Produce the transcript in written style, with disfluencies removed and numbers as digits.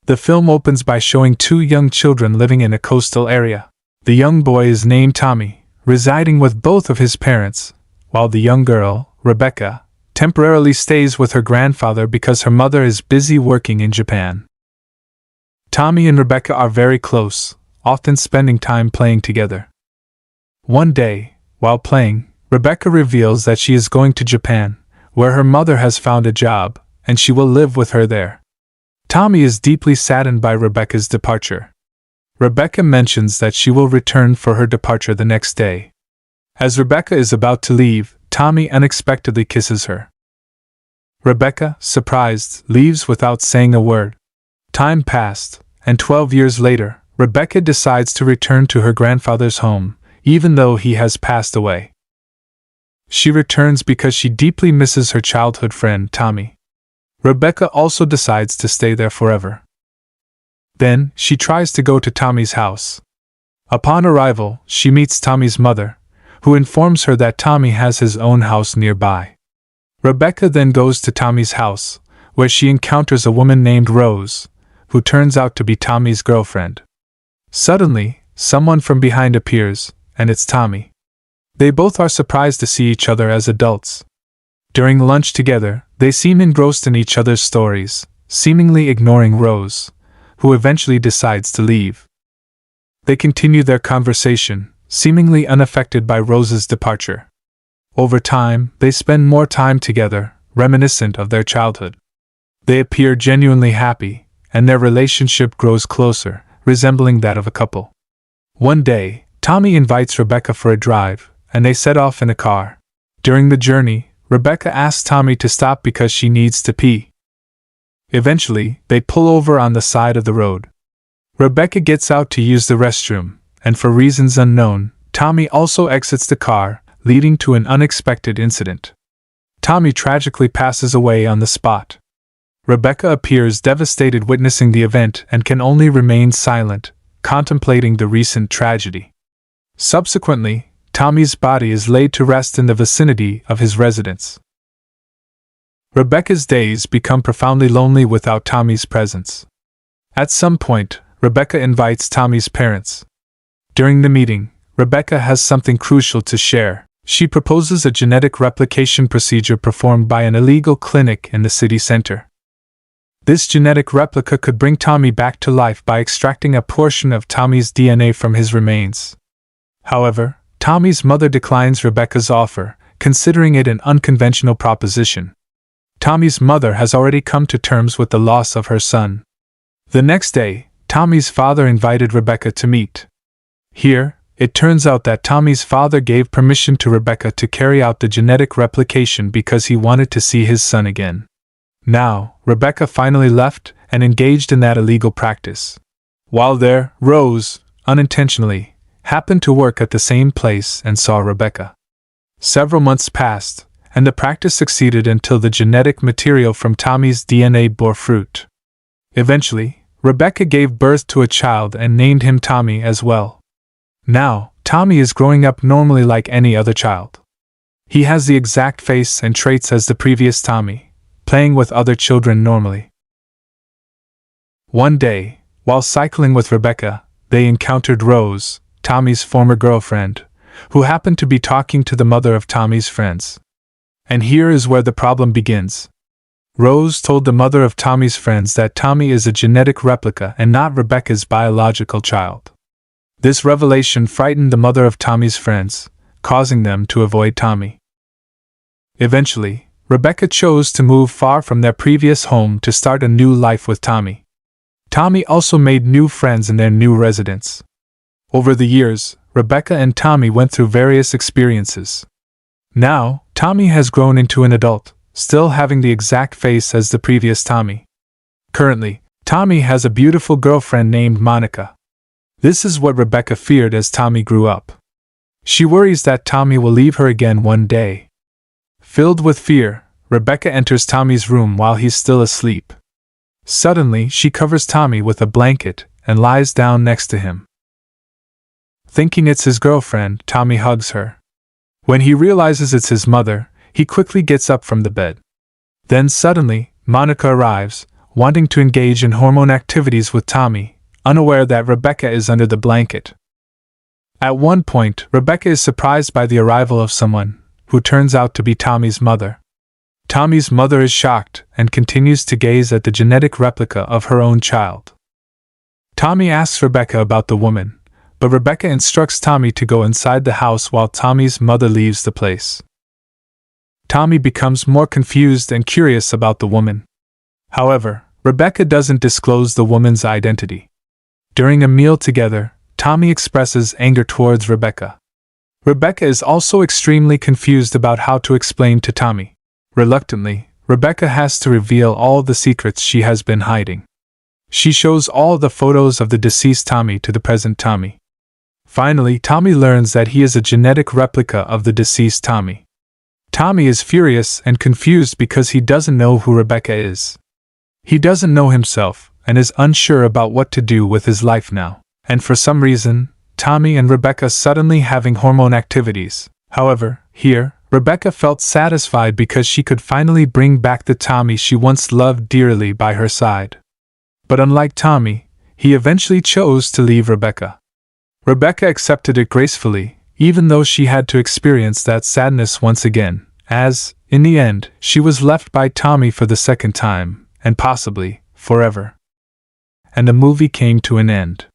The film opens by showing two young children living in a coastal area. The young boy is named Tommy, residing with both of his parents, while the young girl, Rebecca, temporarily stays with her grandfather because her mother is busy working in Japan. Tommy and Rebecca are very close, often spending time playing together. One day, while playing, Rebecca reveals that she is going to Japan, where her mother has found a job, and she will live with her there. Tommy is deeply saddened by Rebecca's departure. Rebecca mentions that she will return for her departure the next day. As Rebecca is about to leave, Tommy unexpectedly kisses her. Rebecca, surprised, leaves without saying a word. Time passed, and 12 years later, Rebecca decides to return to her grandfather's home, even though he has passed away. She returns because she deeply misses her childhood friend, Tommy. Rebecca also decides to stay there forever. Then, she tries to go to Tommy's house. Upon arrival, she meets Tommy's mother, who informs her that Tommy has his own house nearby. Rebecca then goes to Tommy's house, where she encounters a woman named Rose, who turns out to be Tommy's girlfriend. Suddenly, someone from behind appears, and it's Tommy. They both are surprised to see each other as adults. During lunch together, they seem engrossed in each other's stories, seemingly ignoring Rose, who eventually decides to leave. They continue their conversation, seemingly unaffected by Rose's departure. Over time, they spend more time together, reminiscent of their childhood. They appear genuinely happy, and their relationship grows closer, resembling that of a couple. One day, Tommy invites Rebecca for a drive, and they set off in a car. During the journey, Rebecca asks Tommy to stop because she needs to pee. Eventually, they pull over on the side of the road. Rebecca gets out to use the restroom, and for reasons unknown, Tommy also exits the car, leading to an unexpected incident. Tommy tragically passes away on the spot. Rebecca appears devastated witnessing the event and can only remain silent, contemplating the recent tragedy. Subsequently, Tommy's body is laid to rest in the vicinity of his residence. Rebecca's days become profoundly lonely without Tommy's presence. At some point, Rebecca invites Tommy's parents. During the meeting, Rebecca has something crucial to share. She proposes a genetic replication procedure performed by an illegal clinic in the city center. This genetic replica could bring Tommy back to life by extracting a portion of Tommy's DNA from his remains. However, Tommy's mother declines Rebecca's offer, considering it an unconventional proposition. Tommy's mother has already come to terms with the loss of her son. The next day, Tommy's father invited Rebecca to meet. Here, it turns out that Tommy's father gave permission to Rebecca to carry out the genetic replication because he wanted to see his son again. Now, Rebecca finally left and engaged in that illegal practice. While there, Rose, unintentionally, happened to work at the same place and saw Rebecca. Several months passed, and the practice succeeded until the genetic material from Tommy's DNA bore fruit. Eventually, Rebecca gave birth to a child and named him Tommy as well. Now, Tommy is growing up normally like any other child. He has the exact face and traits as the previous Tommy, playing with other children normally. One day, while cycling with Rebecca, they encountered Rose, Tommy's former girlfriend, who happened to be talking to the mother of Tommy's friends. And here is where the problem begins. Rose told the mother of Tommy's friends that Tommy is a genetic replica and not Rebecca's biological child. This revelation frightened the mother of Tommy's friends, causing them to avoid Tommy. Eventually, Rebecca chose to move far from their previous home to start a new life with Tommy. Tommy also made new friends in their new residence. Over the years, Rebecca and Tommy went through various experiences. Now, Tommy has grown into an adult, still having the exact face as the previous Tommy. Currently, Tommy has a beautiful girlfriend named Monica. This is what Rebecca feared as Tommy grew up. She worries that Tommy will leave her again one day. Filled with fear, Rebecca enters Tommy's room while he's still asleep. Suddenly, she covers Tommy with a blanket and lies down next to him. Thinking it's his girlfriend, Tommy hugs her. When he realizes it's his mother, he quickly gets up from the bed. Then suddenly, Monica arrives, wanting to engage in hormone activities with Tommy, unaware that Rebecca is under the blanket. At one point, Rebecca is surprised by the arrival of someone, who turns out to be Tommy's mother. Tommy's mother is shocked and continues to gaze at the genetic replica of her own child. Tommy asks Rebecca about the woman, but Rebecca instructs Tommy to go inside the house while Tommy's mother leaves the place. Tommy becomes more confused and curious about the woman. However, Rebecca doesn't disclose the woman's identity. During a meal together, Tommy expresses anger towards Rebecca. Rebecca is also extremely confused about how to explain to Tommy. Reluctantly, Rebecca has to reveal all the secrets she has been hiding. She shows all the photos of the deceased Tommy to the present Tommy. Finally, Tommy learns that he is a genetic replica of the deceased Tommy. Tommy is furious and confused because he doesn't know who Rebecca is. He doesn't know himself and is unsure about what to do with his life now. And for some reason, Tommy and Rebecca suddenly having hormone activities. However, here, Rebecca felt satisfied because she could finally bring back the Tommy she once loved dearly by her side. But unlike Tommy, he eventually chose to leave Rebecca. Rebecca accepted it gracefully, even though she had to experience that sadness once again, as, in the end, she was left by Tommy for the second time, and possibly, forever. And the movie came to an end.